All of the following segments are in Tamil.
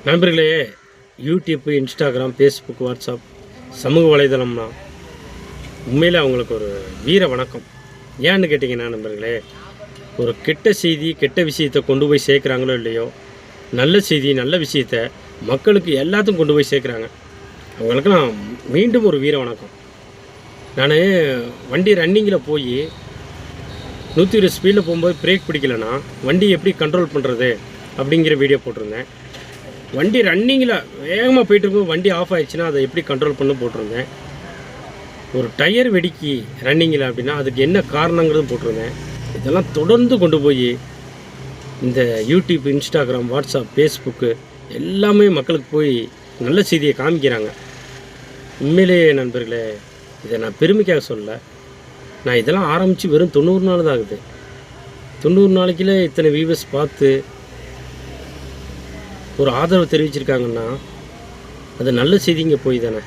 நண்பர்களே, யூடியூப்பு, இன்ஸ்டாகிராம், ஃபேஸ்புக், வாட்ஸ்அப் சமூக வலைதளம்னா உண்மையில் அவங்களுக்கு ஒரு வீர வணக்கம். ஏன்னு கேட்டிங்கன்னா நண்பர்களே, ஒரு கெட்ட செய்தி, கெட்ட விஷயத்தை கொண்டு போய் சேர்க்குறாங்களோ இல்லையோ, நல்ல செய்தி, நல்ல விஷயத்தை மக்களுக்கு எல்லாத்துக்கும் கொண்டு போய் சேர்க்குறாங்க. அவங்களுக்கு நான் மீண்டும் ஒரு வீர வணக்கம். நான் வண்டி ரன்னிங்கில் போய் 120 ஸ்பீடில் போகும்போது பிரேக் பிடிக்கலைன்னா வண்டி எப்படி கண்ட்ரோல் பண்ணுறது அப்படிங்கிற வீடியோ போட்டிருந்தேன். வண்டி ரன்னிங்கில் வேகமாக போயிட்டுருக்கும், வண்டி ஆஃப் ஆகிடுச்சுன்னா அதை எப்படி கண்ட்ரோல் பண்ணி போட்டிருந்தேன். ஒரு டயர் வெடிக்கி ரன்னிங்கில் அப்படின்னா அதுக்கு என்ன காரணங்கிறதும் போட்டிருந்தேன். இதெல்லாம் தொடர்ந்து கொண்டு போய் இந்த யூடியூப், இன்ஸ்டாகிராம், வாட்ஸ்அப், ஃபேஸ்புக்கு எல்லாமே மக்களுக்கு போய் நல்ல செய்தியை காமிக்கிறாங்க. உண்மையிலேயே நண்பர்களே, இதை நான் பெருமைக்காக சொல்லலை. நான் இதெல்லாம் ஆரம்பித்து வெறும் 90 நாள் தான் ஆகுது. 90 நாளைக்குள்ளே இத்தனை வியூவர்ஸ் பார்த்து ஒரு ஆதரவு தெரிவிச்சிருக்காங்கன்னா அது நல்ல செய்திங்க போய் தானே.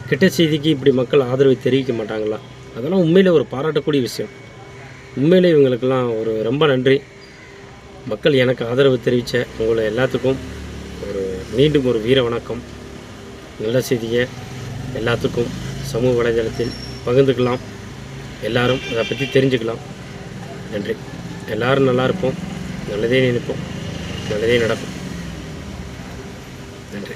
கெட்ட செய்திக்கு இப்படி மக்கள் ஆதரவை தெரிவிக்க மாட்டாங்களா? அதெல்லாம் உண்மையிலே ஒரு பாராட்டக்கூடிய விஷயம். உண்மையிலே இவங்களுக்கெல்லாம் ஒரு ரொம்ப நன்றி. மக்கள் எனக்கு ஆதரவு தெரிவித்த உங்களை எல்லாத்துக்கும் மீண்டும் ஒரு வீர வணக்கம். நல்ல செய்தியை எல்லாத்துக்கும் சமூக வலைதளத்தில் பகிர்ந்துக்கலாம். எல்லாரும் அதை பற்றி தெரிஞ்சுக்கலாம். நன்றி. எல்லோரும் நல்லா இருப்போம், நல்லதே நினைப்போம், நல்லதே நடக்கும். நன்றி.